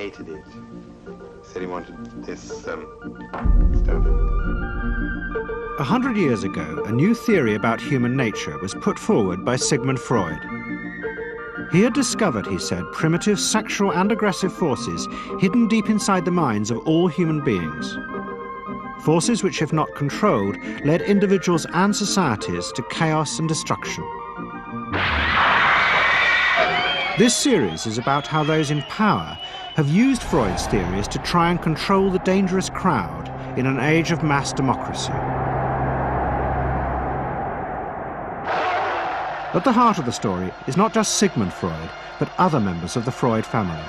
hated it. He said he wanted this stuff. 100 years ago, a new theory about human nature was put forward by Sigmund Freud. He had discovered, he said, primitive sexual and aggressive forces hidden deep inside the minds of all human beings. Forces which, if not controlled, led individuals and societies to chaos and destruction. This series is about how those in power have used Freud's theories to try and control the dangerous crowd in an age of mass democracy. At the heart of the story is not just Sigmund Freud, but other members of the Freud family.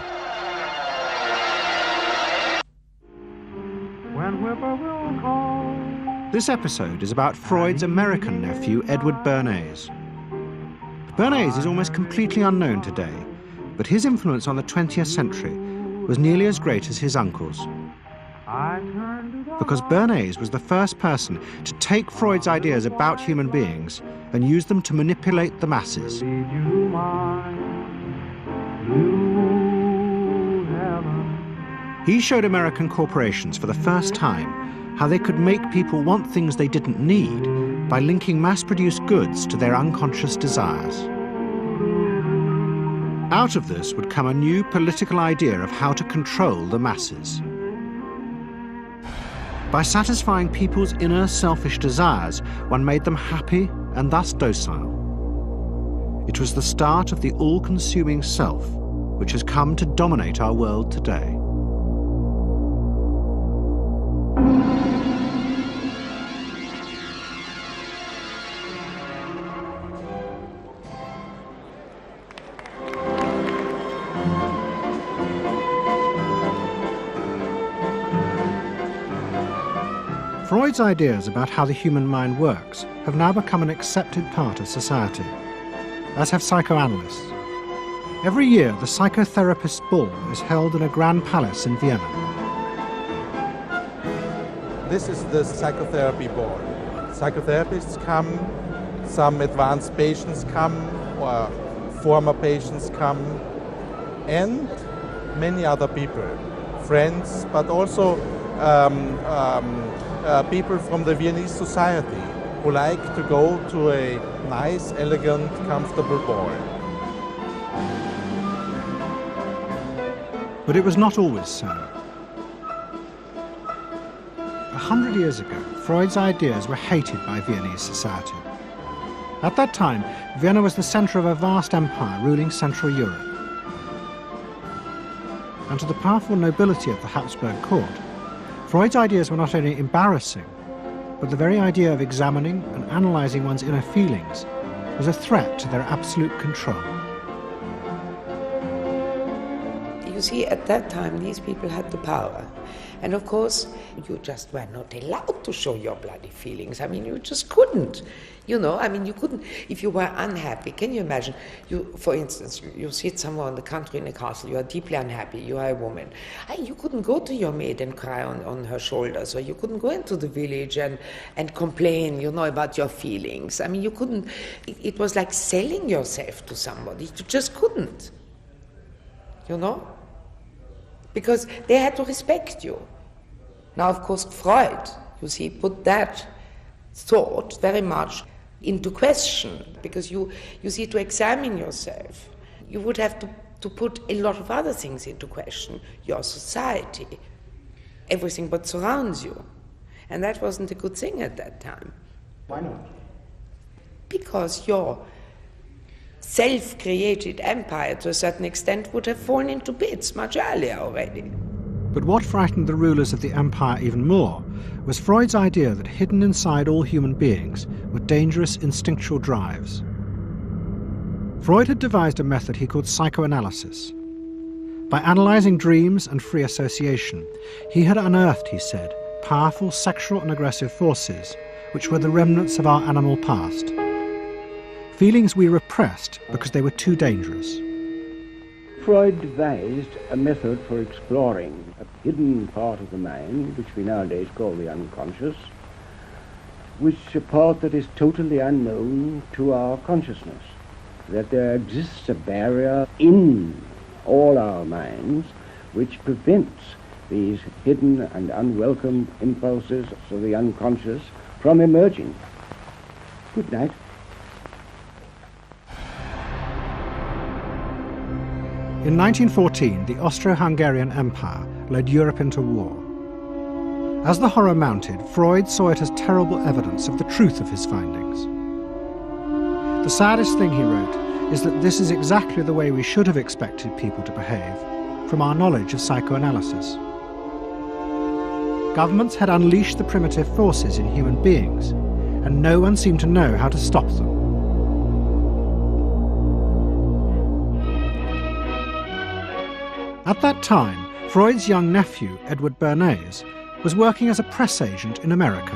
This episode is about Freud's American nephew, Edward Bernays. Bernays is almost completely unknown today, but his influence on the 20th century was nearly as great as his uncle's. Because Bernays was the first person to take Freud's ideas about human beings and use them to manipulate the masses. He showed American corporations for the first time how they could make people want things they didn't need by linking mass-produced goods to their unconscious desires. Out of this would come a new political idea of how to control the masses. By satisfying people's inner selfish desires, one made them happy and thus docile. It was the start of the all-consuming self, which has come to dominate our world today. Freud's ideas about how the human mind works have now become an accepted part of society, as have psychoanalysts. Every year, the Psychotherapist's Ball is held in a grand palace in Vienna. This is the psychotherapy ball. Psychotherapists come, some advanced patients come, or former patients come, and many other people, friends, but also people from the Viennese society who like to go to a nice, elegant, comfortable ball. But it was not always so. 100 years ago, Freud's ideas were hated by Viennese society. At that time, Vienna was the centre of a vast empire ruling Central Europe. And to the powerful nobility of the Habsburg court, Freud's ideas were not only embarrassing, but the very idea of examining and analysing one's inner feelings was a threat to their absolute control. You see, at that time, these people had the power. And of course, you just were not allowed to show your bloody feelings. I mean, you just couldn't. You know, I mean, you couldn't, if you were unhappy. Can you imagine, for instance, you sit somewhere in the country in a castle, you are deeply unhappy, you are a woman. You couldn't go to your maid and cry on her shoulders, or you couldn't go into the village and complain, you know, about your feelings. I mean, you couldn't, it was like selling yourself to somebody. You just couldn't, you know, because they had to respect you. Now, of course, Freud, you see, put that thought very much into question, because you see, to examine yourself, you would have to put a lot of other things into question, your society, everything what surrounds you. And that wasn't a good thing at that time. Why not? Because your self-created empire, to a certain extent, would have fallen into bits much earlier already. But what frightened the rulers of the empire even more was Freud's idea that hidden inside all human beings were dangerous instinctual drives. Freud had devised a method he called psychoanalysis. By analysing dreams and free association, he had unearthed, he said, powerful sexual and aggressive forces which were the remnants of our animal past. Feelings we repressed because they were too dangerous. Freud devised a method for exploring a hidden part of the mind, which we nowadays call the unconscious, which is a part that is totally unknown to our consciousness, that there exists a barrier in all our minds which prevents these hidden and unwelcome impulses of the unconscious from emerging. Good night. In 1914, the Austro-Hungarian Empire led Europe into war. As the horror mounted, Freud saw it as terrible evidence of the truth of his findings. The saddest thing, he wrote, is that this is exactly the way we should have expected people to behave, from our knowledge of psychoanalysis. Governments had unleashed the primitive forces in human beings, and no one seemed to know how to stop them. At that time, Freud's young nephew, Edward Bernays, was working as a press agent in America.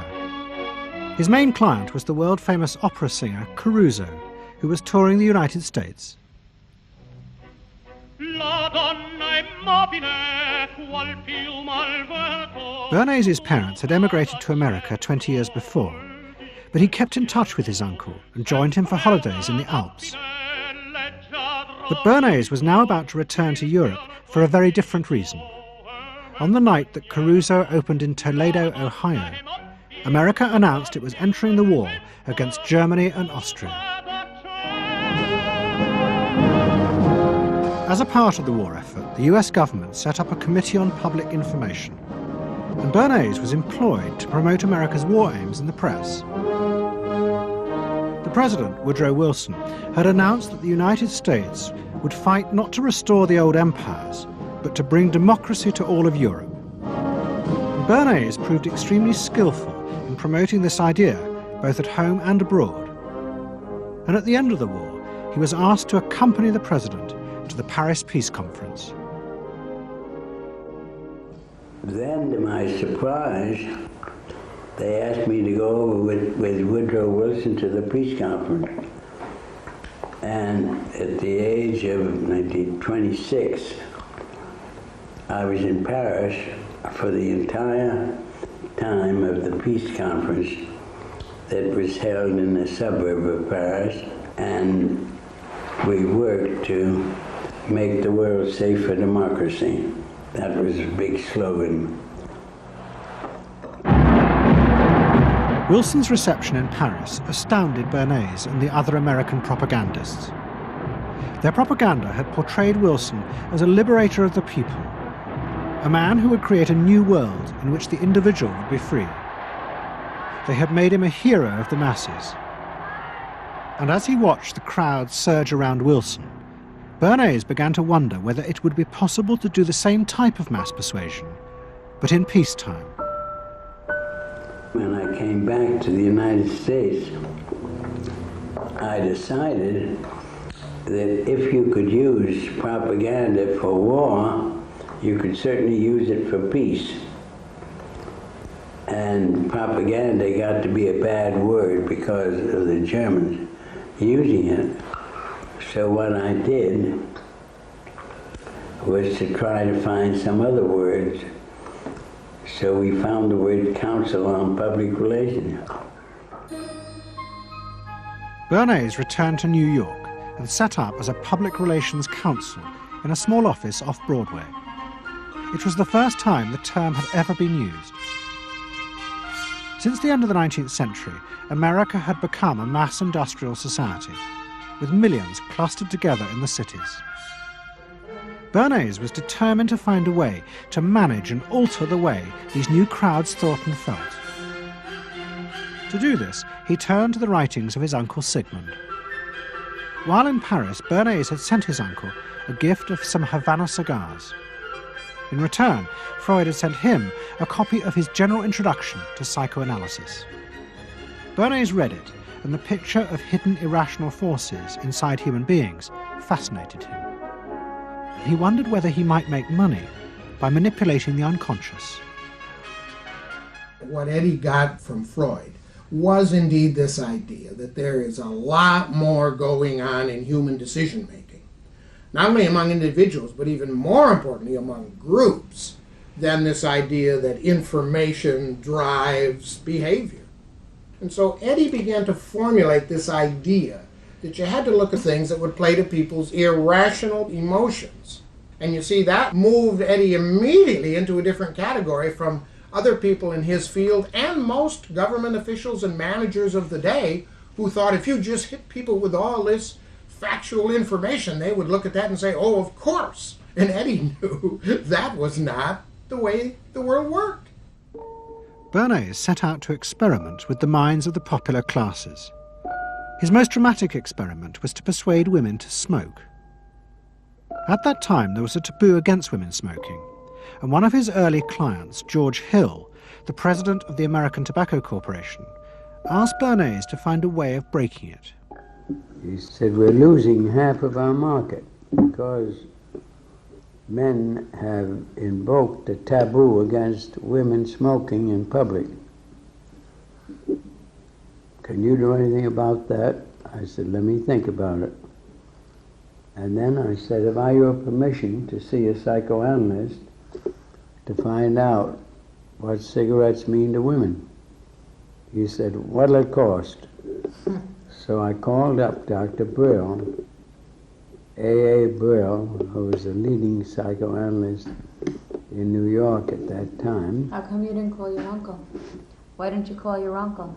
His main client was the world-famous opera singer Caruso, who was touring the United States. Bernays' parents had emigrated to America 20 years before, but he kept in touch with his uncle and joined him for holidays in the Alps. But Bernays was now about to return to Europe for a very different reason. On the night that Caruso opened in Toledo, Ohio, America announced it was entering the war against Germany and Austria. As a part of the war effort, the US government set up a Committee on Public Information, and Bernays was employed to promote America's war aims in the press. The President, Woodrow Wilson, had announced that the United States would fight not to restore the old empires, but to bring democracy to all of Europe. Bernays proved extremely skillful in promoting this idea, both at home and abroad. And at the end of the war, he was asked to accompany the President to the Paris Peace Conference. Then, to my surprise, they asked me to go over with Woodrow Wilson to the peace conference. And at the age of 26, I was in Paris for the entire time of the peace conference that was held in the suburb of Paris, and we worked to make the world safe for democracy. That was a big slogan. Wilson's reception in Paris astounded Bernays and the other American propagandists. Their propaganda had portrayed Wilson as a liberator of the people, a man who would create a new world in which the individual would be free. They had made him a hero of the masses. And as he watched the crowd surge around Wilson, Bernays began to wonder whether it would be possible to do the same type of mass persuasion, but in peacetime. When I came back to the United States, I decided that if you could use propaganda for war, you could certainly use it for peace. And propaganda got to be a bad word because of the Germans using it. So what I did was to try to find some other words. So we found the word Council on Public Relations. Bernays returned to New York and set up as a public relations counsel in a small office off Broadway. It was the first time the term had ever been used. Since the end of the 19th century, America had become a mass industrial society, with millions clustered together in the cities. Bernays was determined to find a way to manage and alter the way these new crowds thought and felt. To do this, he turned to the writings of his uncle Sigmund. While in Paris, Bernays had sent his uncle a gift of some Havana cigars. In return, Freud had sent him a copy of his general introduction to psychoanalysis. Bernays read it, and the picture of hidden irrational forces inside human beings fascinated him. He wondered whether he might make money by manipulating the unconscious. What Eddie got from Freud was indeed this idea that there is a lot more going on in human decision-making, not only among individuals, but even more importantly among groups, than this idea that information drives behavior. And so Eddie began to formulate this idea that you had to look at things that would play to people's irrational emotions. And you see, that moved Eddie immediately into a different category from other people in his field and most government officials and managers of the day who thought if you just hit people with all this factual information, they would look at that and say, oh, of course. And Eddie knew that was not the way the world worked. Bernays set out to experiment with the minds of the popular classes. His most dramatic experiment was to persuade women to smoke. At that time, there was a taboo against women smoking, and one of his early clients, George Hill, the president of the American Tobacco Corporation, asked Bernays to find a way of breaking it. He said, we're losing half of our market because men have invoked a taboo against women smoking in public. Can you do anything about that? I said, let me think about it. And then I said, have I your permission to see a psychoanalyst to find out what cigarettes mean to women? He said, what'll it cost? So I called up Dr. Brill, A.A. Brill, who was a leading psychoanalyst in New York at that time. How come you didn't call your uncle? Why didn't you call your uncle?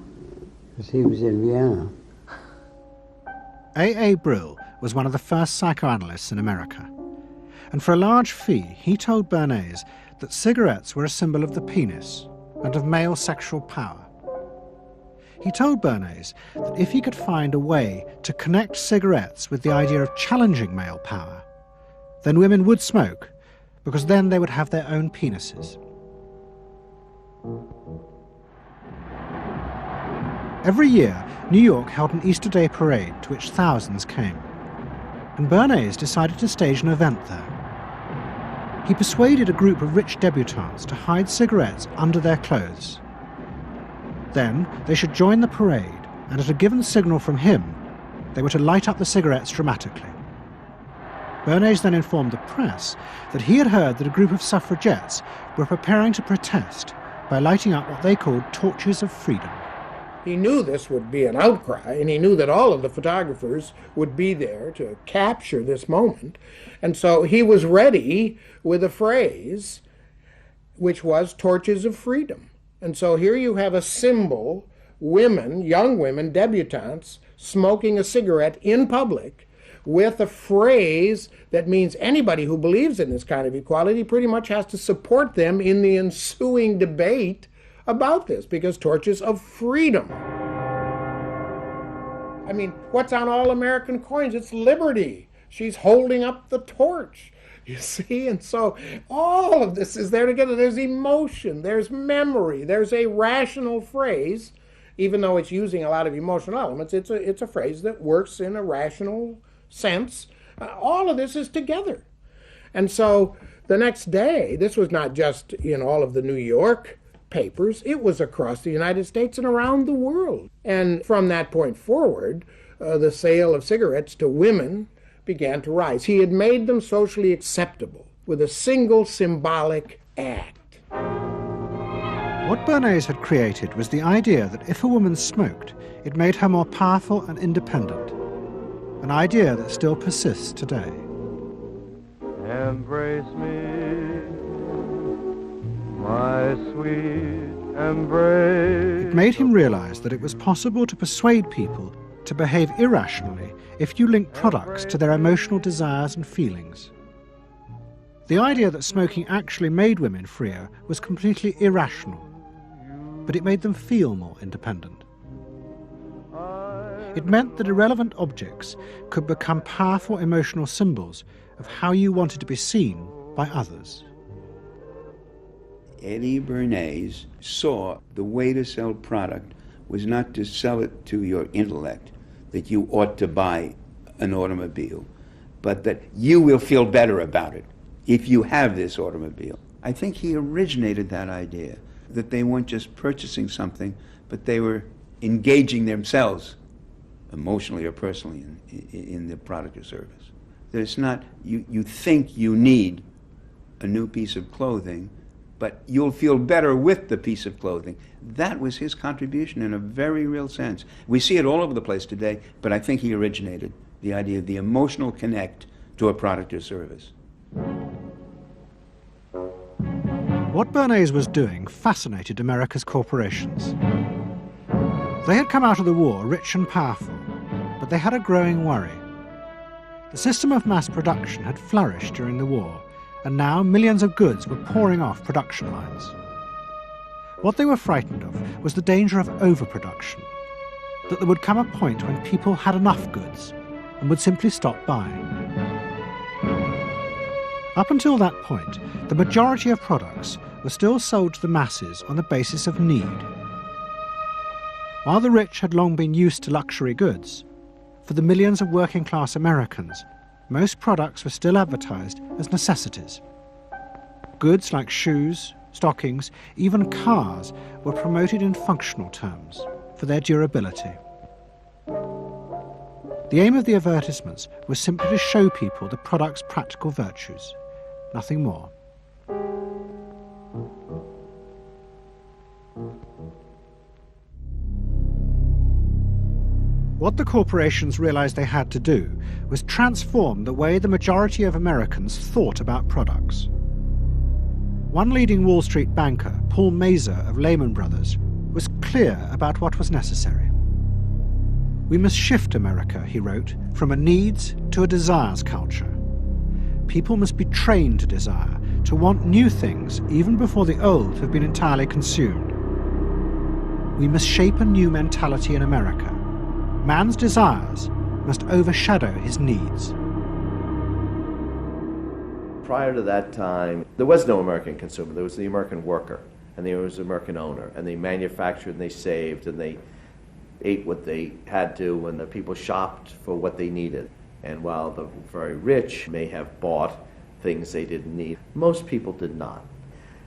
Because he was in Vienna. A.A. Brill was one of the first psychoanalysts in America, and for a large fee he told Bernays that cigarettes were a symbol of the penis and of male sexual power. He told Bernays that if he could find a way to connect cigarettes with the idea of challenging male power, then women would smoke, because then they would have their own penises. Every year, New York held an Easter Day parade to which thousands came, and Bernays decided to stage an event there. He persuaded a group of rich debutantes to hide cigarettes under their clothes. Then they should join the parade, and at a given signal from him, they were to light up the cigarettes dramatically. Bernays then informed the press that he had heard that a group of suffragettes were preparing to protest by lighting up what they called torches of freedom. He knew this would be an outcry, and he knew that all of the photographers would be there to capture this moment. And so he was ready with a phrase, which was torches of freedom. And so here you have a symbol, women, young women, debutantes, smoking a cigarette in public with a phrase that means anybody who believes in this kind of equality pretty much has to support them in the ensuing debate about this, because torches of freedom. I mean, what's on all American coins? It's liberty. She's holding up the torch, you see? And so all of this is there together. There's emotion, there's memory, there's a rational phrase, even though it's using a lot of emotional elements, it's a phrase that works in a rational sense. All of this is together. And so the next day, this was not just in all of the New York papers, it was across the United States and around the world. And from that point forward, the sale of cigarettes to women began to rise. He had made them socially acceptable with a single symbolic act. What Bernays had created was the idea that if a woman smoked, it made her more powerful and independent, an idea that still persists today. Embrace me, my sweet embrace. It made him realize that it was possible to persuade people to behave irrationally if you link products to their emotional desires and feelings. The idea that smoking actually made women freer was completely irrational, but it made them feel more independent. It meant that irrelevant objects could become powerful emotional symbols of how you wanted to be seen by others. Eddie Bernays saw the way to sell product was not to sell it to your intellect, that you ought to buy an automobile, but that you will feel better about it if you have this automobile. I think he originated that idea, that they weren't just purchasing something, but they were engaging themselves emotionally or personally in the product or service. That it's not, you think you need a new piece of clothing, but you'll feel better with the piece of clothing. That was his contribution in a very real sense. We see it all over the place today, but I think he originated the idea of the emotional connect to a product or service. What Bernays was doing fascinated America's corporations. They had come out of the war rich and powerful, but they had a growing worry. The system of mass production had flourished during the war, and now millions of goods were pouring off production lines. What they were frightened of was the danger of overproduction, that there would come a point when people had enough goods and would simply stop buying. Up until that point, the majority of products were still sold to the masses on the basis of need. While the rich had long been used to luxury goods, for the millions of working-class Americans, most products were still advertised as necessities. Goods like shoes, stockings, even cars were promoted in functional terms for their durability. The aim of the advertisements was simply to show people the product's practical virtues, nothing more. What the corporations realized they had to do was transform the way the majority of Americans thought about products. One leading Wall Street banker, Paul Mazur of Lehman Brothers, was clear about what was necessary. We must shift America, he wrote, from a needs to a desires culture. People must be trained to desire, to want new things even before the old have been entirely consumed. We must shape a new mentality in America. Man's desires must overshadow his needs. Prior to that time, there was no American consumer. There was the American worker, and there was the American owner, and they manufactured and they saved and they ate what they had to, and the people shopped for what they needed. And while the very rich may have bought things they didn't need, most people did not.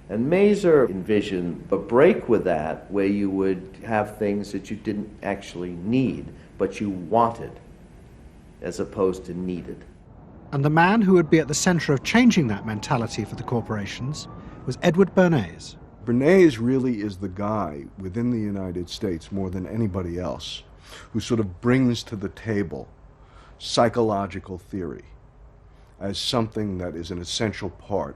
And Mazur envisioned a break with that, where you would have things that you didn't actually need, but you wanted, as opposed to needed. And the man who would be at the center of changing that mentality for the corporations was Edward Bernays. Bernays really is the guy within the United States, more than anybody else, who sort of brings to the table psychological theory as something that is an essential part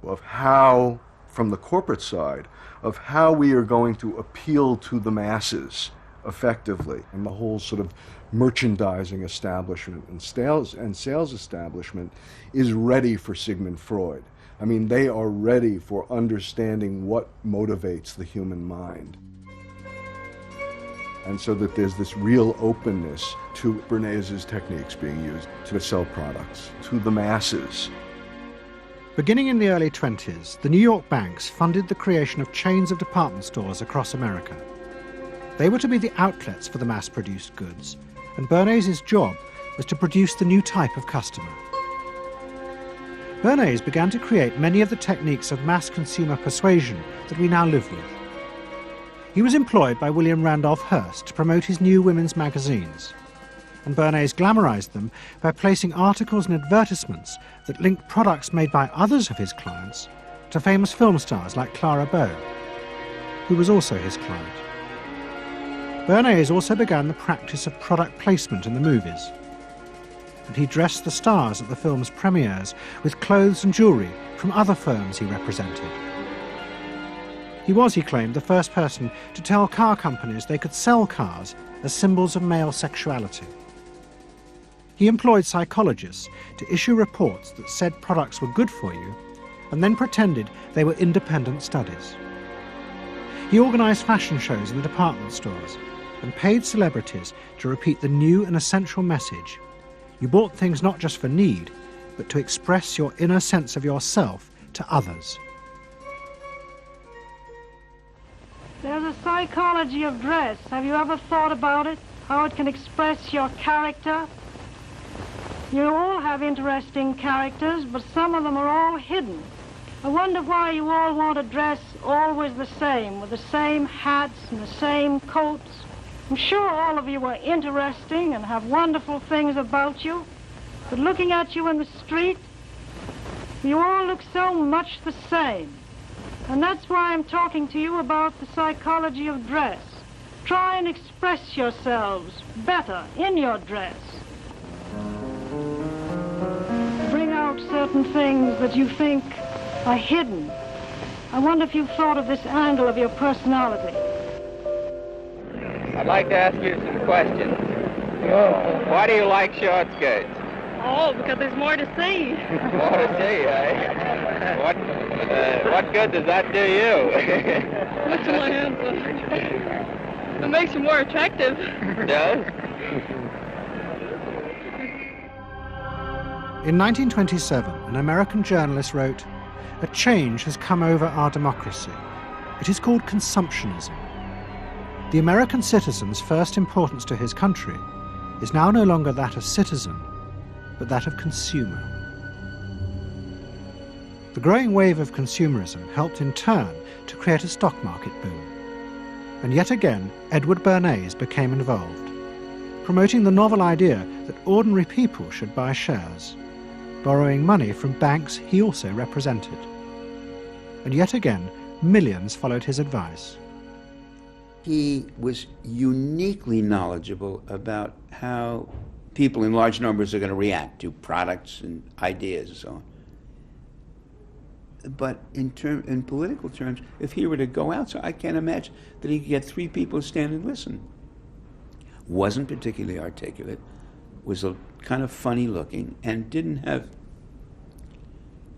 of how, from the corporate side, of how we are going to appeal to the masses effectively. And the whole sort of merchandising establishment and sales establishment is ready for Sigmund Freud. I mean, they are ready for understanding what motivates the human mind. And so that there's this real openness to Bernays' techniques being used to sell products to the masses. Beginning in the early 20s, the New York banks funded the creation of chains of department stores across America. They were to be the outlets for the mass-produced goods, and Bernays' job was to produce the new type of customer. Bernays began to create many of the techniques of mass consumer persuasion that we now live with. He was employed by William Randolph Hearst to promote his new women's magazines, and Bernays glamorized them by placing articles and advertisements that linked products made by others of his clients to famous film stars like Clara Bow, who was also his client. Bernays also began the practice of product placement in the movies, and he dressed the stars at the film's premieres with clothes and jewellery from other firms he represented. He was, he claimed, the first person to tell car companies they could sell cars as symbols of male sexuality. He employed psychologists to issue reports that said products were good for you, and then pretended they were independent studies. He organised fashion shows in the department stores and paid celebrities to repeat the new and essential message: you bought things not just for need, but to express your inner sense of yourself to others. There's a psychology of dress. Have you ever thought about it? How it can express your character? You all have interesting characters, but some of them are all hidden. I wonder why you all want to dress always the same, with the same hats and the same coats. I'm sure all of you are interesting and have wonderful things about you, but looking at you in the street, you all look so much the same. And that's why I'm talking to you about the psychology of dress. Try and express yourselves better in your dress. Bring out certain things that you think are hidden. I wonder if you've thought of this angle of your personality. I'd like to ask you some questions. Why do you like short skirts? Oh, because there's more to see. More to see, eh? What good does that do you? Much land. It makes you more attractive. Does? In 1927, an American journalist wrote, "A change has come over our democracy. It is called consumptionism. The American citizen's first importance to his country is now no longer that of citizen, but that of consumer." The growing wave of consumerism helped in turn to create a stock market boom. And yet again, Edward Bernays became involved, promoting the novel idea that ordinary people should buy shares, borrowing money from banks he also represented. And yet again, millions followed his advice. He was uniquely knowledgeable about how people in large numbers are going to react to products and ideas and so on. But in political terms, if he were to go out, so I can't imagine that he could get 3 people to stand and listen. Wasn't particularly articulate, was a kind of funny looking, and didn't have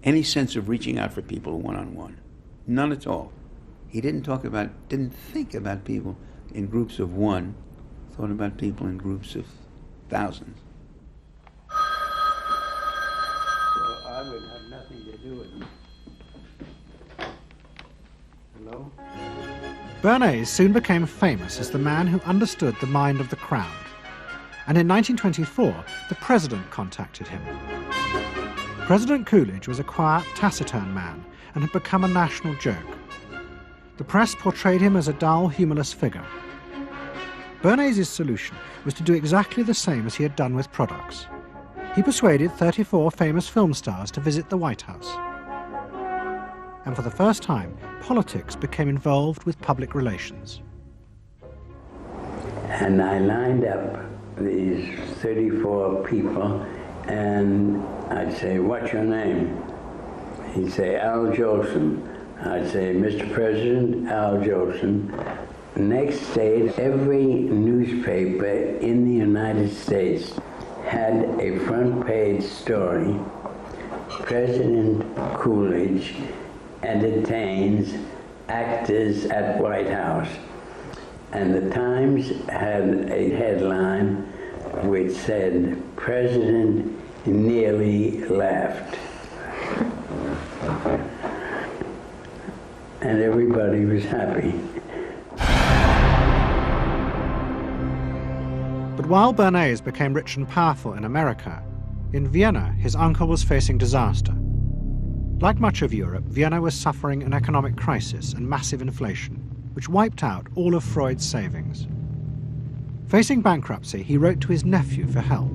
any sense of reaching out for people one-on-one. None at all. He didn't think about people in groups of one, thought about people in groups of thousands. So I would have nothing to do with him. Hello? Bernays soon became famous as the man who understood the mind of the crowd. And in 1924, the president contacted him. President Coolidge was a quiet, taciturn man and had become a national joke. The press portrayed him as a dull, humorless figure. Bernays' solution was to do exactly the same as he had done with products. He persuaded 34 famous film stars to visit the White House. And for the first time, politics became involved with public relations. And I lined up these 34 people, and I'd say, "What's your name?" He'd say, "Al Jolson." I'd say, "Mr. President, Al Jolson." Next day, every newspaper in the United States had a front page story. President Coolidge entertains actors at White House. And the Times had a headline which said, "President nearly laughed." And everybody was happy. But while Bernays became rich and powerful in America, in Vienna his uncle was facing disaster. Like much of Europe, Vienna was suffering an economic crisis and massive inflation, which wiped out all of Freud's savings. Facing bankruptcy, he wrote to his nephew for help.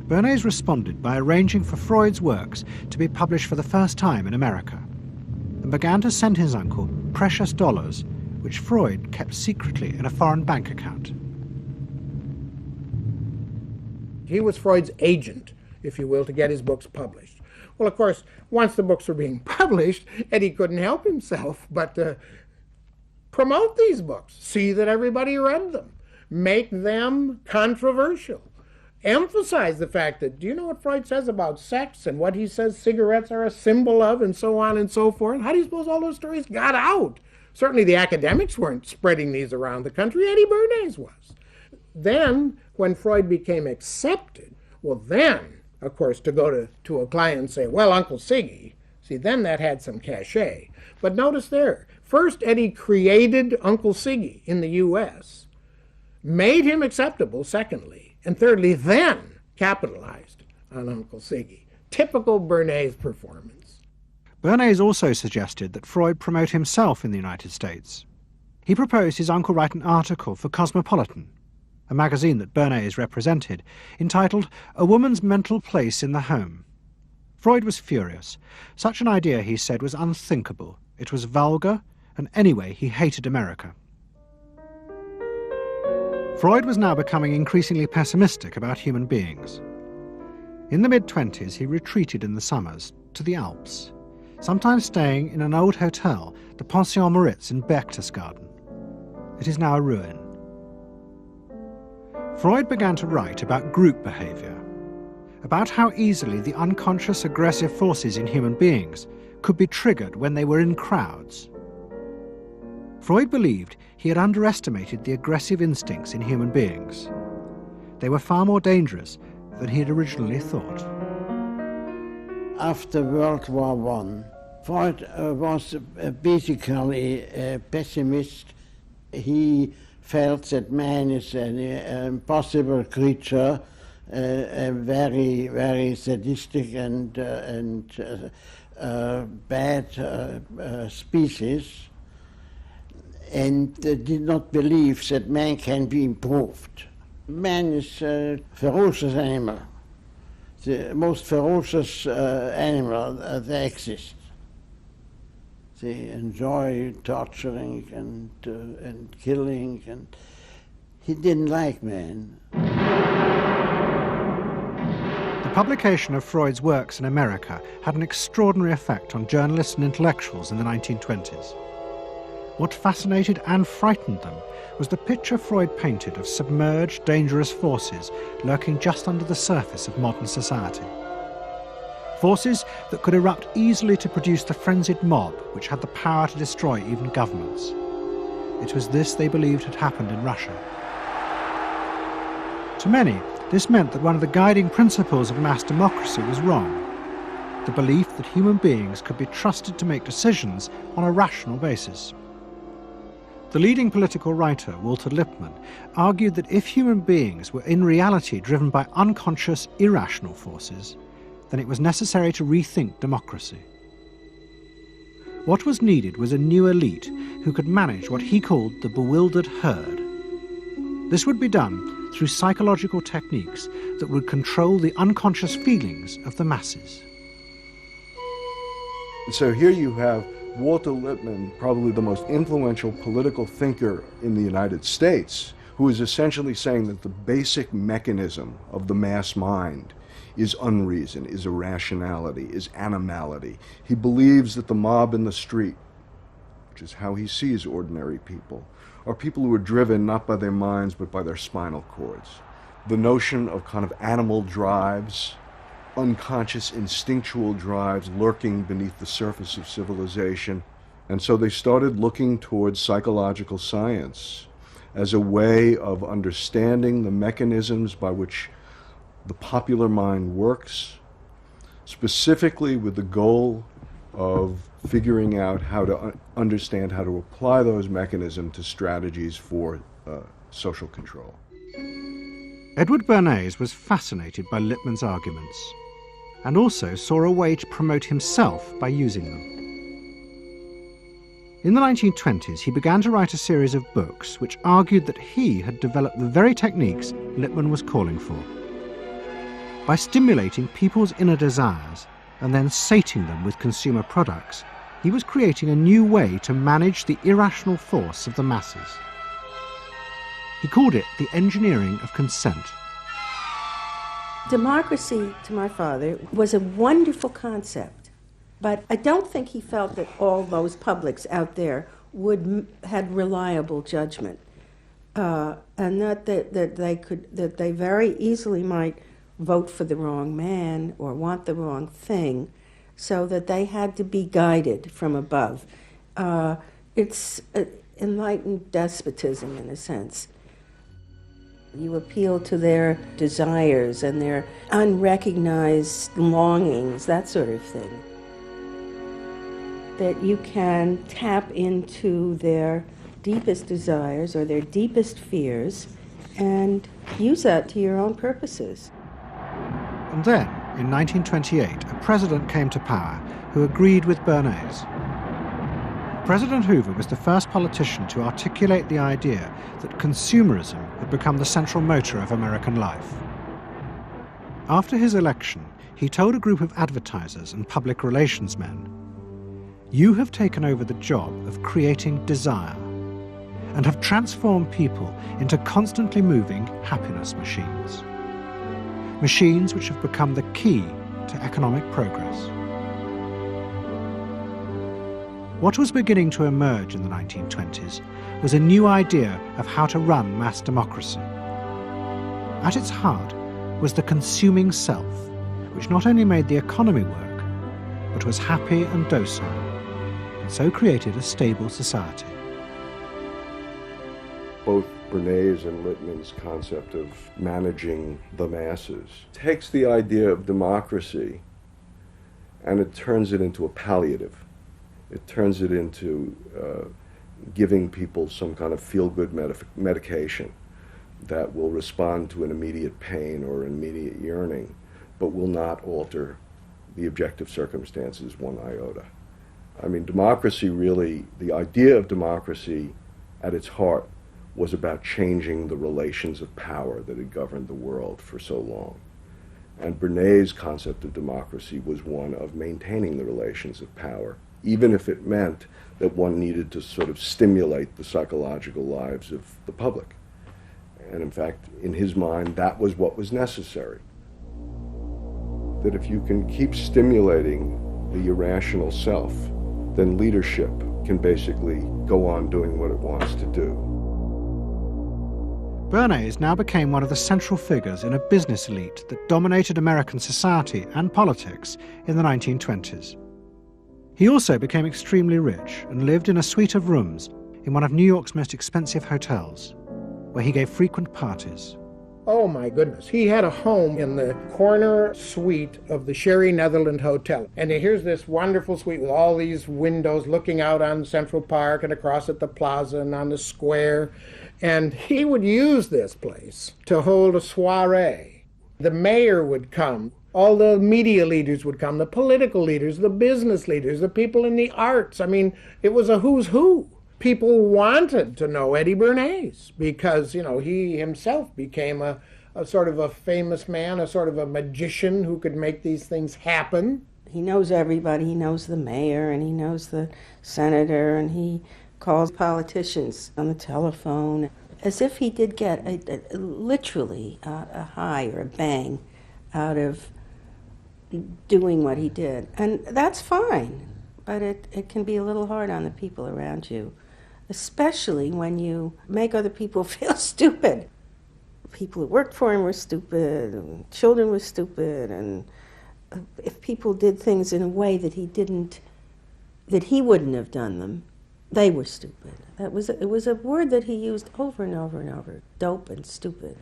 Bernays responded by arranging for Freud's works to be published for the first time in America, and began to send his uncle precious dollars, which Freud kept secretly in a foreign bank account. He was Freud's agent, if you will, to get his books published. Well, of course, once the books were being published, Eddie couldn't help himself but promote these books, see that everybody read them, make them controversial, emphasize the fact that, do you know what Freud says about sex and what he says cigarettes are a symbol of and so on and so forth? How do you suppose all those stories got out? Certainly the academics weren't spreading these around the country. Eddie Bernays was. Then, when Freud became accepted, well then, of course, to go to a client and say, "Well, Uncle Siggy," see, then that had some cachet. But notice there, first Eddie created Uncle Siggy in the U.S., made him acceptable, secondly, and thirdly, then capitalized on Uncle Siggy. Typical Bernays performance. Bernays also suggested that Freud promote himself in the United States. He proposed his uncle write an article for Cosmopolitan, a magazine that Bernays represented, entitled "A Woman's Mental Place in the Home." Freud was furious. Such an idea, he said, was unthinkable. It was vulgar, and anyway, he hated America. Freud was now becoming increasingly pessimistic about human beings. In the mid-20s, he retreated in the summers to the Alps, sometimes staying in an old hotel, the Pension Moritz in Berchtesgaden. It is now a ruin. Freud began to write about group behavior, about how easily the unconscious aggressive forces in human beings could be triggered when they were in crowds. Freud believed he had underestimated the aggressive instincts in human beings. They were far more dangerous than he had originally thought. After World War I, Freud was basically a pessimist. He felt that man is an impossible creature, a very, very sadistic and bad species, and did not believe that man can be improved. Man is a ferocious animal, the most ferocious animal that exists. They enjoy torturing and killing, and he didn't like man. The publication of Freud's works in America had an extraordinary effect on journalists and intellectuals in the 1920s. What fascinated and frightened them was the picture Freud painted of submerged, dangerous forces lurking just under the surface of modern society. Forces that could erupt easily to produce the frenzied mob which had the power to destroy even governments. It was this they believed had happened in Russia. To many, this meant that one of the guiding principles of mass democracy was wrong. The belief that human beings could be trusted to make decisions on a rational basis. The leading political writer, Walter Lippmann, argued that if human beings were in reality driven by unconscious, irrational forces, then it was necessary to rethink democracy. What was needed was a new elite who could manage what he called the bewildered herd. This would be done through psychological techniques that would control the unconscious feelings of the masses. So here you have Walter Lippmann, probably the most influential political thinker in the United States, who is essentially saying that the basic mechanism of the mass mind is unreason, is irrationality, is animality. He believes that the mob in the street, which is how he sees ordinary people, are people who are driven not by their minds but by their spinal cords. The notion of kind of animal drives, unconscious instinctual drives lurking beneath the surface of civilization. And so they started looking towards psychological science as a way of understanding the mechanisms by which the popular mind works, specifically with the goal of figuring out how to understand how to apply those mechanisms to strategies for social control. Edward Bernays was fascinated by Lippmann's arguments and also saw a way to promote himself by using them. In the 1920s, he began to write a series of books which argued that he had developed the very techniques Lippmann was calling for. By stimulating people's inner desires and then sating them with consumer products, he was creating a new way to manage the irrational force of the masses. He called it the engineering of consent. Democracy, to my father, was a wonderful concept, but I don't think he felt that all those publics out there had reliable judgment, and not that they very easily might vote for the wrong man or want the wrong thing, so that they had to be guided from above. It's enlightened despotism in a sense. You appeal to their desires and their unrecognized longings, that sort of thing. That you can tap into their deepest desires or their deepest fears and use that to your own purposes. And then, in 1928, a president came to power who agreed with Bernays. President Hoover was the first politician to articulate the idea that consumerism had become the central motor of American life. After his election, he told a group of advertisers and public relations men, "You have taken over the job of creating desire and have transformed people into constantly moving happiness machines. Machines which have become the key to economic progress." What was beginning to emerge in the 1920s was a new idea of how to run mass democracy. At its heart was the consuming self, which not only made the economy work, but was happy and docile, and so created a stable society. Both Bernays and Littman's concept of managing the masses takes the idea of democracy and it turns it into a palliative. It turns it into giving people some kind of feel-good medication that will respond to an immediate pain or an immediate yearning, but will not alter the objective circumstances one iota. I mean, democracy really, the idea of democracy at its heart was about changing the relations of power that had governed the world for so long. And Bernays' concept of democracy was one of maintaining the relations of power, even if it meant that one needed to sort of stimulate the psychological lives of the public. And in fact, in his mind, that was what was necessary. That if you can keep stimulating the irrational self, then leadership can basically go on doing what it wants to do. Bernays now became one of the central figures in a business elite that dominated American society and politics in the 1920s. He also became extremely rich and lived in a suite of rooms in one of New York's most expensive hotels, where he gave frequent parties. Oh my goodness. He had a home in the corner suite of the Sherry Netherland Hotel. And here's this wonderful suite with all these windows looking out on Central Park and across at the plaza and on the square. And he would use this place to hold a soiree. The mayor would come. All the media leaders would come, the political leaders, the business leaders, the people in the arts. I mean, it was a who's who. People wanted to know Eddie Bernays because, you know, he himself became a sort of a famous man, a sort of a magician who could make these things happen. He knows everybody. He knows the mayor and he knows the senator, and he calls politicians on the telephone as if he did get literally a high or a bang out of doing what he did. And that's fine, but it can be a little hard on the people around you, especially when you make other people feel stupid. People who worked for him were stupid, and children were stupid, and if people did things in a way that he wouldn't have done them, they were stupid. It was a word that he used over and over and over, dope and stupid.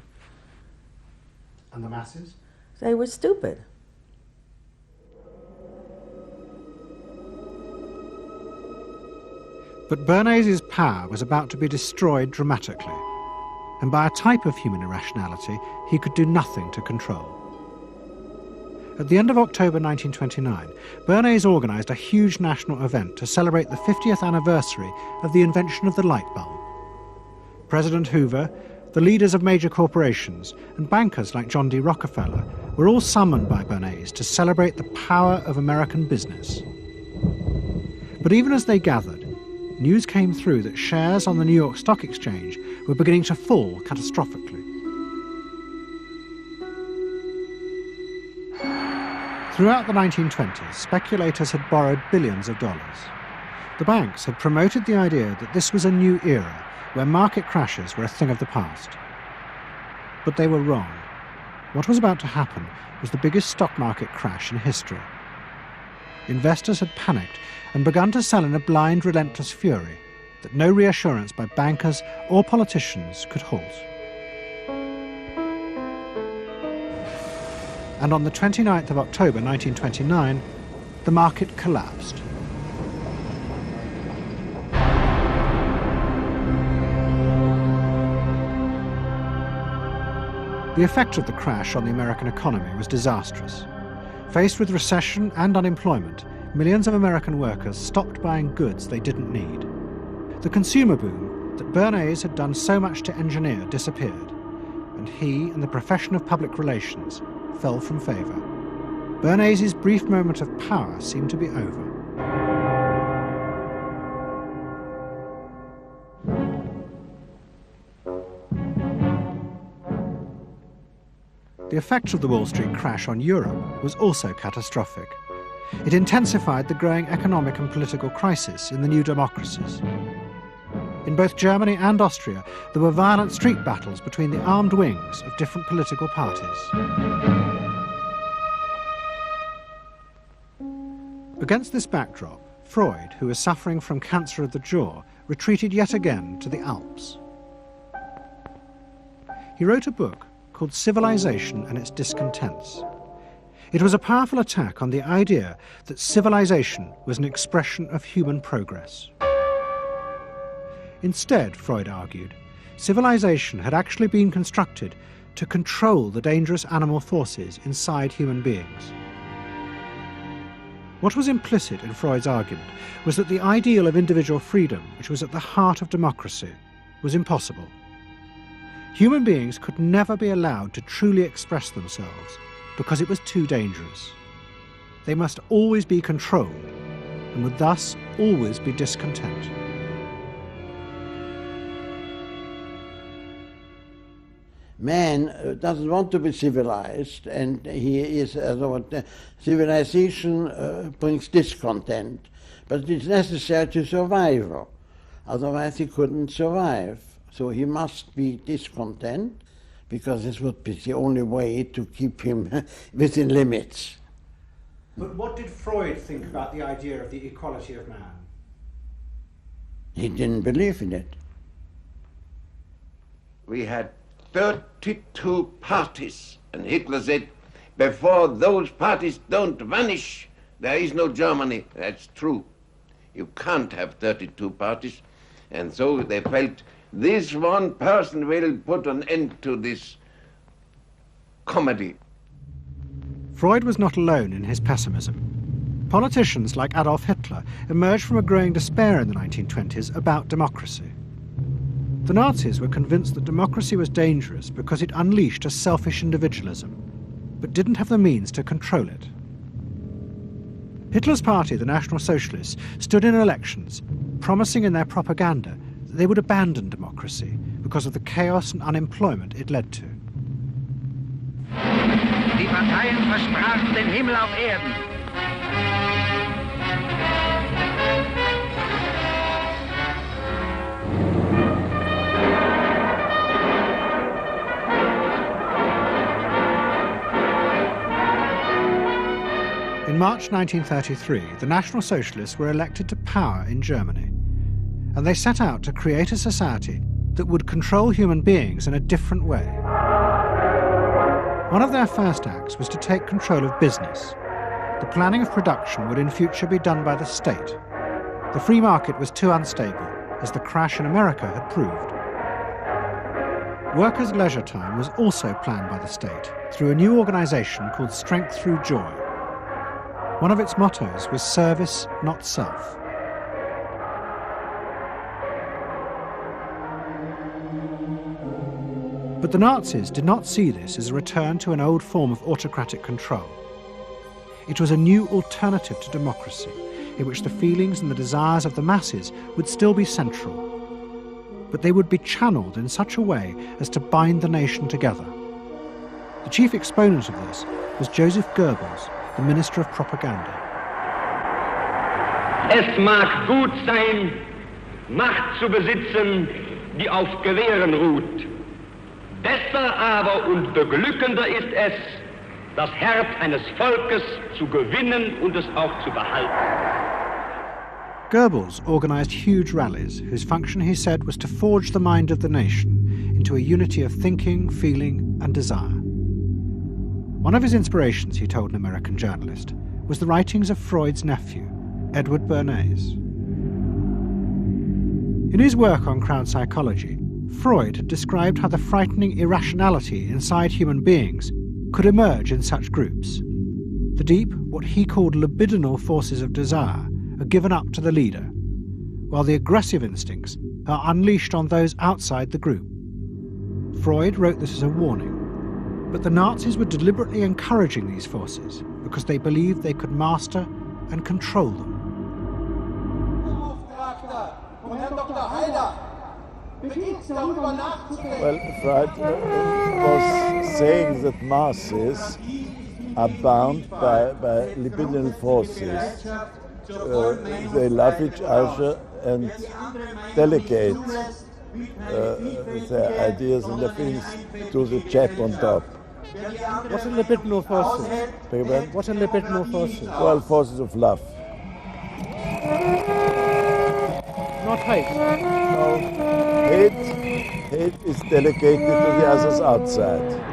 And the masses? They were stupid. But Bernays' power was about to be destroyed dramatically, and by a type of human irrationality he could do nothing to control. At the end of October 1929, Bernays organised a huge national event to celebrate the 50th anniversary of the invention of the light bulb. President Hoover, the leaders of major corporations, and bankers like John D. Rockefeller were all summoned by Bernays to celebrate the power of American business. But even as they gathered, news came through that shares on the New York Stock Exchange were beginning to fall catastrophically. Throughout the 1920s, speculators had borrowed billions of dollars. The banks had promoted the idea that this was a new era where market crashes were a thing of the past. But they were wrong. What was about to happen was the biggest stock market crash in history. Investors had panicked and begun to sell in a blind, relentless fury that no reassurance by bankers or politicians could halt. And on the 29th of October 1929, the market collapsed. The effect of the crash on the American economy was disastrous. Faced with recession and unemployment, millions of American workers stopped buying goods they didn't need. The consumer boom that Bernays had done so much to engineer disappeared, and he and the profession of public relations fell from favour. Bernays' brief moment of power seemed to be over. The effect of the Wall Street crash on Europe was also catastrophic. It intensified the growing economic and political crisis in the new democracies. In both Germany and Austria, there were violent street battles between the armed wings of different political parties. Against this backdrop, Freud, who was suffering from cancer of the jaw, retreated yet again to the Alps. He wrote a book called Civilization and Its Discontents. It was a powerful attack on the idea that civilization was an expression of human progress. Instead, Freud argued, civilization had actually been constructed to control the dangerous animal forces inside human beings. What was implicit in Freud's argument was that the ideal of individual freedom, which was at the heart of democracy, was impossible. Human beings could never be allowed to truly express themselves because it was too dangerous. They must always be controlled and would thus always be discontent. Man doesn't want to be civilized, and he is, civilization brings discontent, but it's necessary to survival. Otherwise he couldn't survive. So he must be discontent, because this would be the only way to keep him within limits. But what did Freud think about the idea of the equality of man? He didn't believe in it. We had 32 parties, and Hitler said, before those parties don't vanish, there is no Germany. That's true. You can't have 32 parties. And so they felt this one person will put an end to this comedy. Freud was not alone in his pessimism. Politicians like Adolf Hitler emerged from a growing despair in the 1920s about democracy. The Nazis were convinced that democracy was dangerous because it unleashed a selfish individualism, but didn't have the means to control it. Hitler's party, the National Socialists, stood in elections, promising in their propaganda that they would abandon democracy because of the chaos and unemployment it led to. Die Parteien versprachen den Himmel auf Erden. In March 1933, the National Socialists were elected to power in Germany, and they set out to create a society that would control human beings in a different way. One of their first acts was to take control of business. The planning of production would in future be done by the state. The free market was too unstable, as the crash in America had proved. Workers' leisure time was also planned by the state through a new organization called Strength Through Joy. One of its mottos was service, not self. But the Nazis did not see this as a return to an old form of autocratic control. It was a new alternative to democracy, in which the feelings and the desires of the masses would still be central, but they would be channeled in such a way as to bind the nation together. The chief exponent of this was Joseph Goebbels, the Minister of Propaganda. Es mag gut sein, Macht zu besitzen, die auf Gewehren ruht. Besser aber und beglückender ist es, das Herz eines Volkes zu gewinnen und es auch zu behalten. Goebbels organized huge rallies whose function, he said, was to forge the mind of the nation into a unity of thinking, feeling, and desire. One of his inspirations, he told an American journalist, was the writings of Freud's nephew, Edward Bernays. In his work on crowd psychology, Freud had described how the frightening irrationality inside human beings could emerge in such groups. The deep, what he called libidinal forces of desire, are given up to the leader, while the aggressive instincts are unleashed on those outside the group. Freud wrote this as a warning, but the Nazis were deliberately encouraging these forces because they believed they could master and control them. Well, Freud was saying that masses are bound by libidinal forces. They love each other and delegate their ideas and their feelings to the chap on top. What are libidinal forces? What are libidinal forces? Well, forces of love. Not hate? No. Hate is delegated to the others outside.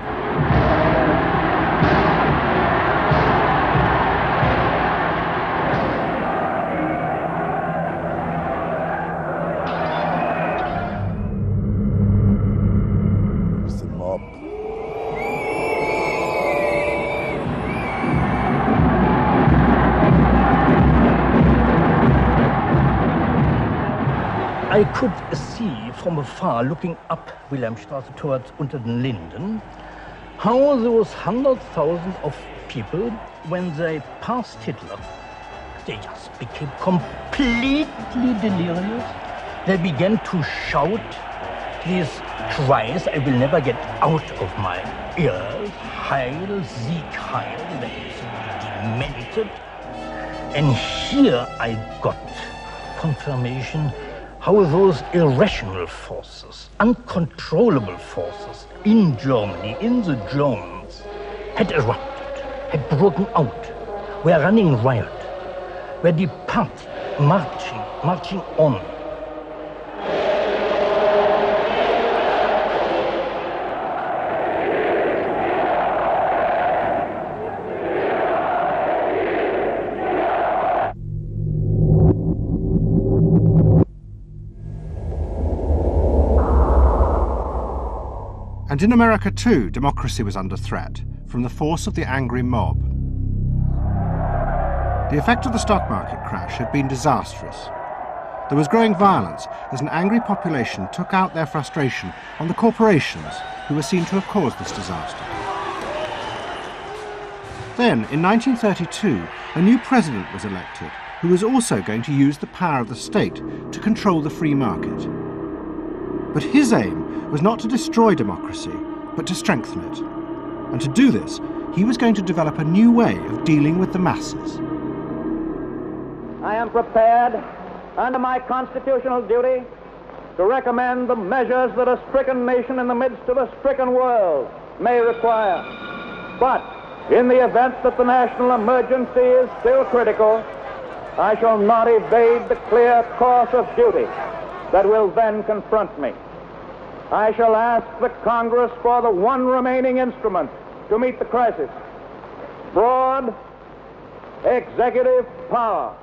I could see from afar, looking up Wilhelmstraße towards Unter den Linden, how those 100,000 of people, when they passed Hitler, they just became completely delirious. They began to shout these cries I will never get out of my ears. Heil, Sieg, Heil. They demented. And here I got confirmation how those irrational forces, uncontrollable forces in Germany, in the Germans, had erupted, had broken out, were running riot, were departing, marching on. And in America too, democracy was under threat from the force of the angry mob. The effect of the stock market crash had been disastrous. There was growing violence as an angry population took out their frustration on the corporations who were seen to have caused this disaster. Then, in 1932, a new president was elected who was also going to use the power of the state to control the free market. But his aim was not to destroy democracy, but to strengthen it. And to do this, he was going to develop a new way of dealing with the masses. I am prepared, under my constitutional duty, to recommend the measures that a stricken nation in the midst of a stricken world may require. But in the event that the national emergency is still critical, I shall not evade the clear course of duty that will then confront me. I shall ask the Congress for the one remaining instrument to meet the crisis: broad executive power.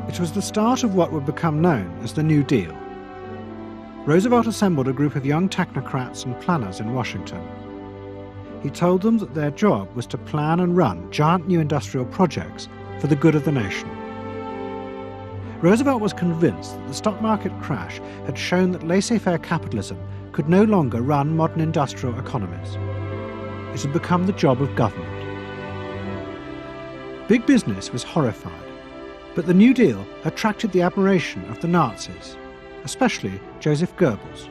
It was the start of what would become known as the New Deal. Roosevelt assembled a group of young technocrats and planners in Washington. He told them that their job was to plan and run giant new industrial projects for the good of the nation. Roosevelt was convinced that the stock market crash had shown that laissez-faire capitalism could no longer run modern industrial economies. It had become the job of government. Big business was horrified, but the New Deal attracted the admiration of the Nazis, especially Joseph Goebbels.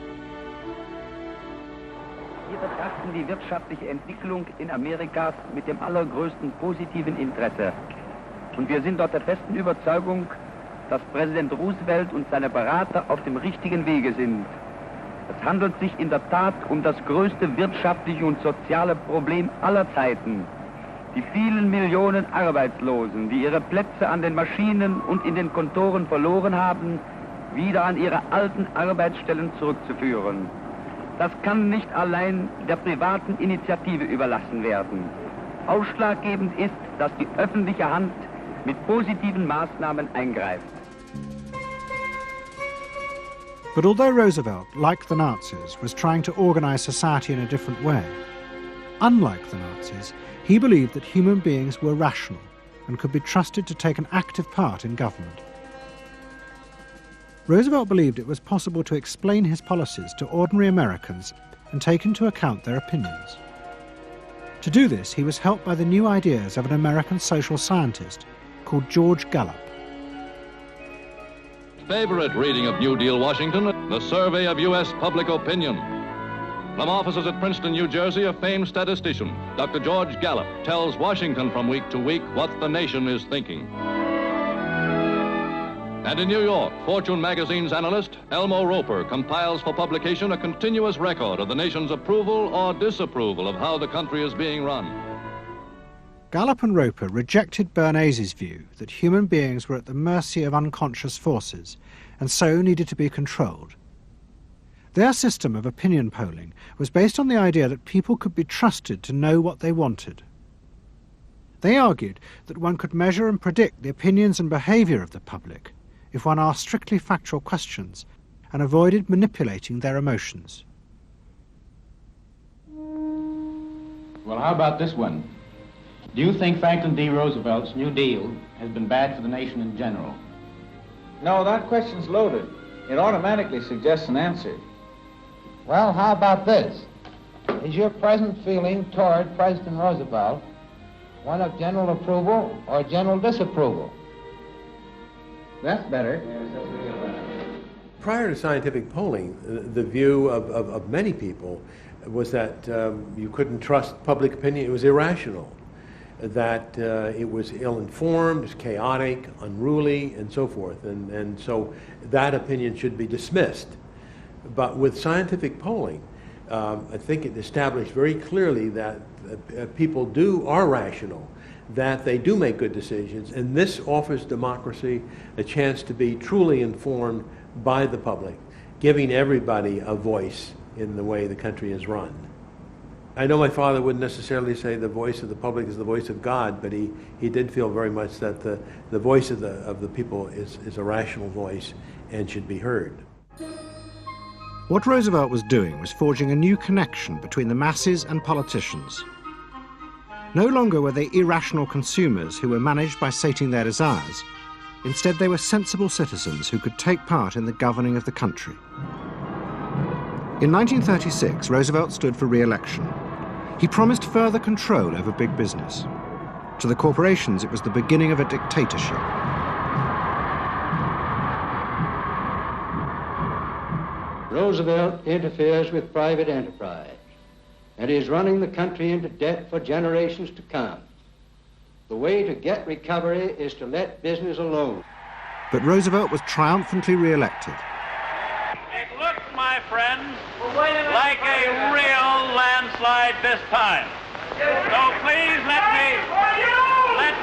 Wir betrachten die wirtschaftliche Entwicklung in Amerika mit dem allergrößten positiven Interesse. Und wir sind dort der festen Überzeugung, dass Präsident Roosevelt und seine Berater auf dem richtigen Wege sind. Es handelt sich in der Tat um das größte wirtschaftliche und soziale Problem aller Zeiten. Die vielen Millionen Arbeitslosen, die ihre Plätze an den Maschinen und in den Kontoren verloren haben, wieder an ihre alten Arbeitsstellen zurückzuführen. Das kann nicht allein der privaten Initiative überlassen werden. Ausschlaggebend ist, dass die öffentliche Hand mit positiven Maßnahmen eingreift. But although Roosevelt, like the Nazis, was trying to organize society in a different way, unlike the Nazis, he believed that human beings were rational and could be trusted to take an active part in government. Roosevelt believed it was possible to explain his policies to ordinary Americans and take into account their opinions. To do this, he was helped by the new ideas of an American social scientist called George Gallup. Favorite reading of New Deal Washington, the survey of U.S. public opinion. From offices at Princeton, New Jersey, a famed statistician, Dr. George Gallup, tells Washington from week to week what the nation is thinking. And in New York, Fortune magazine's analyst, Elmo Roper, compiles for publication a continuous record of the nation's approval or disapproval of how the country is being run. Gallup and Roper rejected Bernays' view that human beings were at the mercy of unconscious forces and so needed to be controlled. Their system of opinion polling was based on the idea that people could be trusted to know what they wanted. They argued that one could measure and predict the opinions and behaviour of the public if one asked strictly factual questions and avoided manipulating their emotions. Well, how about this one? Do you think Franklin D. Roosevelt's New Deal has been bad for the nation in general? No, that question's loaded. It automatically suggests an answer. Well, how about this? Is your present feeling toward President Roosevelt one of general approval or general disapproval? That's better. Prior to scientific polling, the view of many people was that you couldn't trust public opinion. It was irrational, that it was ill-informed, it was chaotic, unruly, and so forth. And so that opinion should be dismissed. But with scientific polling, I think it established very clearly that people are rational, that they do make good decisions, and this offers democracy a chance to be truly informed by the public, giving everybody a voice in the way the country is run. I know my father wouldn't necessarily say the voice of the public is the voice of God, but he did feel very much that the voice of the people is a rational voice and should be heard. What Roosevelt was doing was forging a new connection between the masses and politicians. No longer were they irrational consumers who were managed by sating their desires. Instead, they were sensible citizens who could take part in the governing of the country. In 1936, Roosevelt stood for re-election. He promised further control over big business. To the corporations, it was the beginning of a dictatorship. Roosevelt interferes with private enterprise and is running the country into debt for generations to come. The way to get recovery is to let business alone. But Roosevelt was triumphantly re-elected. It looks, my friends, like a real landslide this time. So please let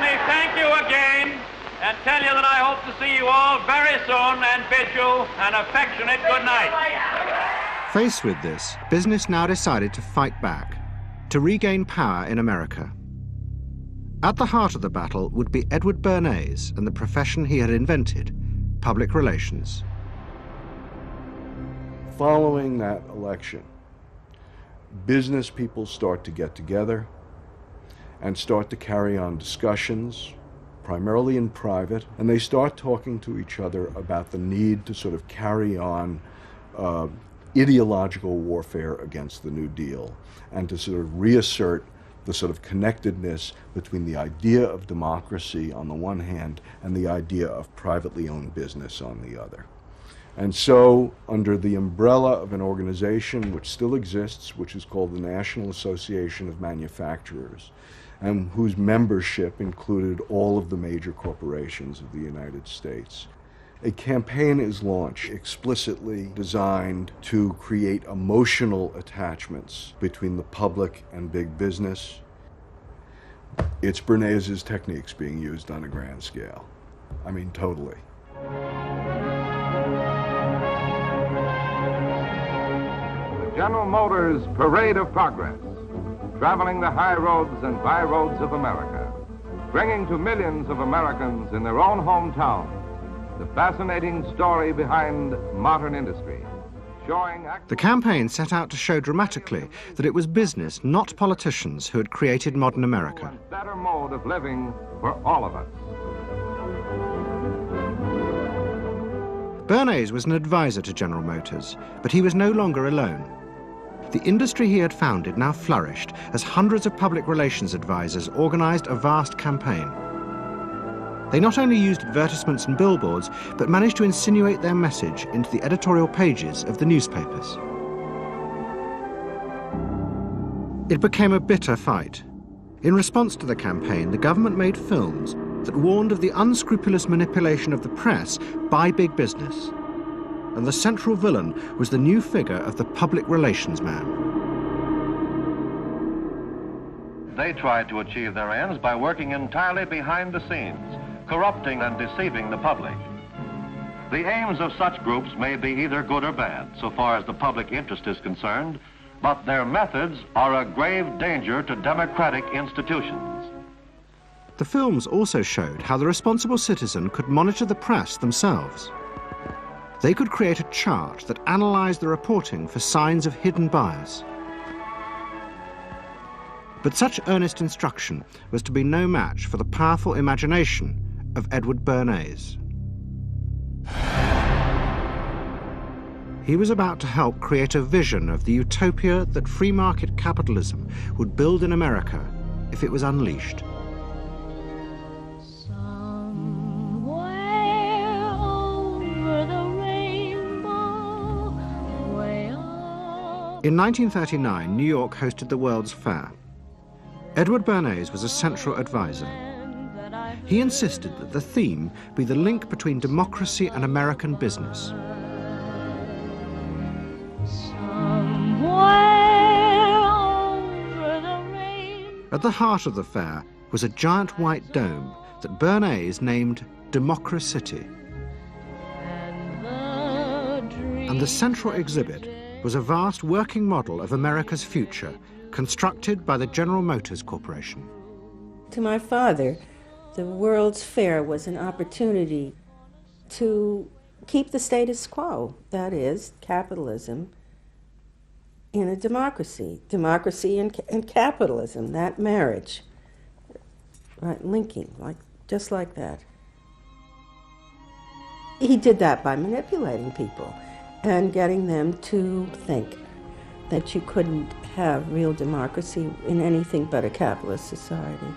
me thank you again and tell you that I hope to see you all very soon and bid you an affectionate good night. Faced with this, business now decided to fight back, to regain power in America. At the heart of the battle would be Edward Bernays and the profession he had invented, public relations. Following that election, business people start to get together and start to carry on discussions, primarily in private, and they start talking to each other about the need to sort of carry on ideological warfare against the New Deal and to sort of reassert the sort of connectedness between the idea of democracy on the one hand and the idea of privately owned business on the other. And so, under the umbrella of an organization which still exists, which is called the National Association of Manufacturers, and whose membership included all of the major corporations of the United States, a campaign is launched explicitly designed to create emotional attachments between the public and big business. It's Bernays' techniques being used on a grand scale. I mean, totally. General Motors Parade of Progress, traveling the high roads and by roads of America, bringing to millions of Americans in their own hometown the fascinating story behind modern industry, showing... The campaign set out to show dramatically that it was business, not politicians, who had created modern America. A better mode of living for all of us. Bernays was an advisor to General Motors, but he was no longer alone. The industry he had founded now flourished as hundreds of public relations advisors organized a vast campaign. They not only used advertisements and billboards, but managed to insinuate their message into the editorial pages of the newspapers. It became a bitter fight. In response to the campaign, the government made films that warned of the unscrupulous manipulation of the press by big business. And the central villain was the new figure of the public relations man. They tried to achieve their ends by working entirely behind the scenes, corrupting and deceiving the public. The aims of such groups may be either good or bad, so far as the public interest is concerned, but their methods are a grave danger to democratic institutions. The films also showed how the responsible citizen could monitor the press themselves. They could create a chart that analyzed the reporting for signs of hidden bias. But such earnest instruction was to be no match for the powerful imagination of Edward Bernays. He was about to help create a vision of the utopia that free market capitalism would build in America if it was unleashed. In 1939, New York hosted the World's Fair. Edward Bernays was a central advisor. He insisted that the theme be the link between democracy and American business. At the heart of the fair was a giant white dome that Bernays named Democracity. And the central exhibit was a vast working model of America's future, constructed by the General Motors Corporation. To my father, the World's Fair was an opportunity to keep the status quo, that is, capitalism, in a democracy. Democracy and capitalism, that marriage, right, linking, just like that. He did that by manipulating people and getting them to think that you couldn't have real democracy in anything but a capitalist society,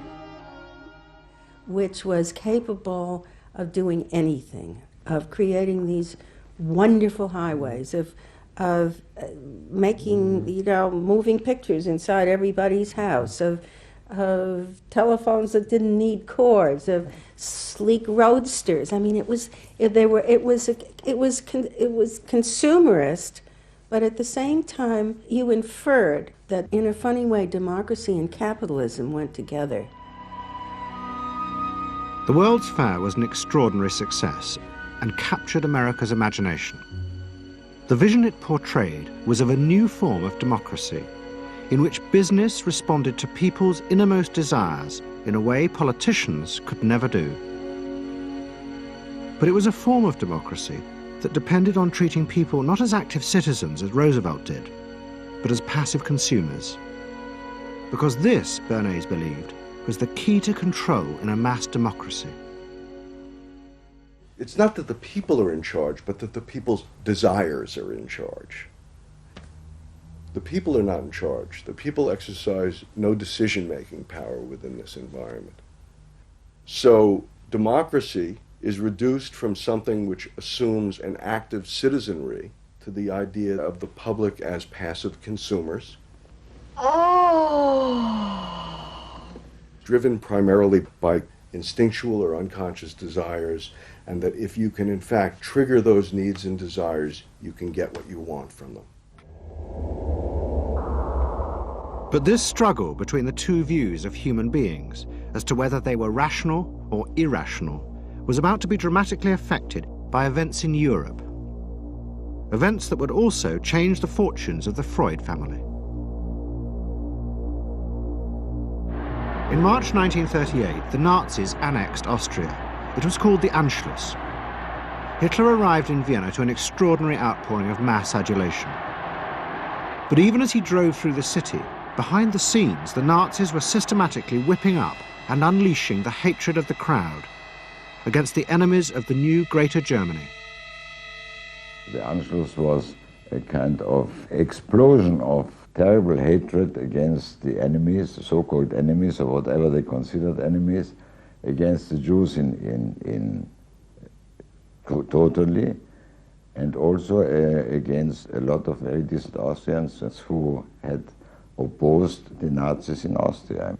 which was capable of doing anything, of creating these wonderful highways, of making, moving pictures inside everybody's house, of telephones that didn't need cords, of sleek roadsters. I mean, it was consumerist, but at the same time, you inferred that in a funny way, democracy and capitalism went together. The World's Fair was an extraordinary success and captured America's imagination. The vision it portrayed was of a new form of democracy, in which business responded to people's innermost desires in a way politicians could never do. But it was a form of democracy that depended on treating people not as active citizens, as Roosevelt did, but as passive consumers. Because this, Bernays believed, was the key to control in a mass democracy. It's not that the people are in charge, but that the people's desires are in charge. The people are not in charge. The people exercise no decision-making power within this environment. So democracy is reduced from something which assumes an active citizenry to the idea of the public as passive consumers. Driven primarily by instinctual or unconscious desires, and that if you can in fact trigger those needs and desires, you can get what you want from them. But this struggle between the two views of human beings as to whether they were rational or irrational was about to be dramatically affected by events in Europe. Events that would also change the fortunes of the Freud family. In March 1938, the Nazis annexed Austria. It was called the Anschluss. Hitler arrived in Vienna to an extraordinary outpouring of mass adulation. But even as he drove through the city, behind the scenes, the Nazis were systematically whipping up and unleashing the hatred of the crowd against the enemies of the new Greater Germany. The Anschluss was a kind of explosion of terrible hatred against the enemies, the so-called enemies, or whatever they considered enemies, against the Jews totally, and also against a lot of very decent Austrians who had opposed the Nazis in Austria.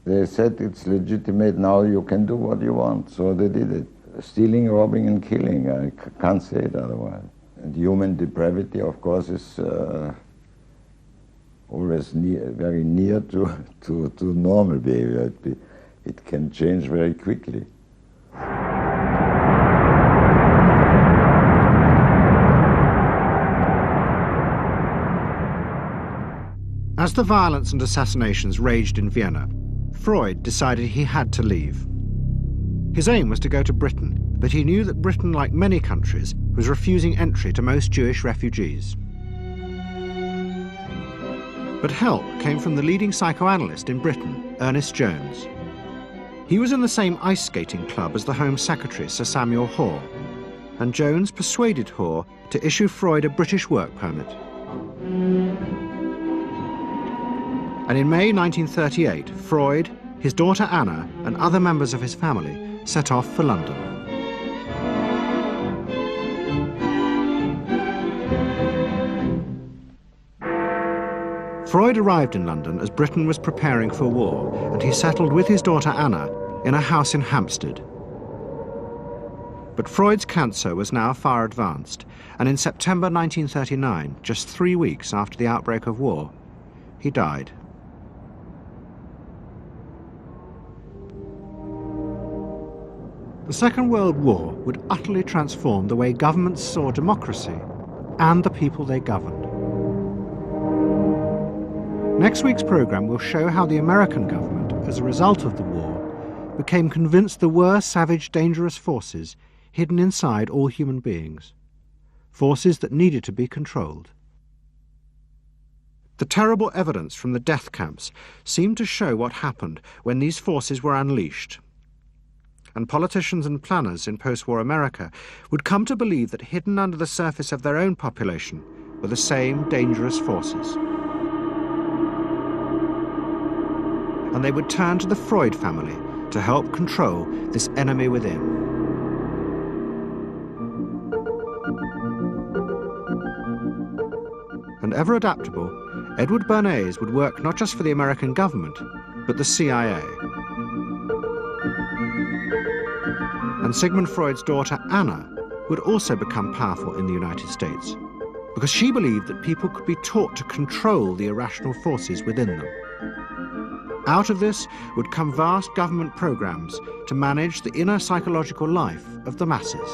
They said it's legitimate, now you can do what you want, so they did it. Stealing, robbing and killing, I can't say it otherwise. And human depravity, of course, is always very near to normal behavior. It can change very quickly. As the violence and assassinations raged in Vienna, Freud decided he had to leave. His aim was to go to Britain, but he knew that Britain, like many countries, was refusing entry to most Jewish refugees. But help came from the leading psychoanalyst in Britain, Ernest Jones. He was in the same ice skating club as the Home Secretary, Sir Samuel Hoare, and Jones persuaded Hoare to issue Freud a British work permit. And in May 1938, Freud, his daughter Anna, and other members of his family set off for London. Freud arrived in London as Britain was preparing for war, and he settled with his daughter Anna in a house in Hampstead. But Freud's cancer was now far advanced, and in September 1939, just 3 weeks after the outbreak of war, he died. The Second World War would utterly transform the way governments saw democracy and the people they governed. Next week's programme will show how the American government, as a result of the war, became convinced there were savage, dangerous forces hidden inside all human beings, forces that needed to be controlled. The terrible evidence from the death camps seemed to show what happened when these forces were unleashed. And politicians and planners in post-war America would come to believe that hidden under the surface of their own population were the same dangerous forces. And they would turn to the Freud family to help control this enemy within. And ever adaptable, Edward Bernays would work not just for the American government, but the CIA. And Sigmund Freud's daughter, Anna, would also become powerful in the United States because she believed that people could be taught to control the irrational forces within them. Out of this would come vast government programs to manage the inner psychological life of the masses.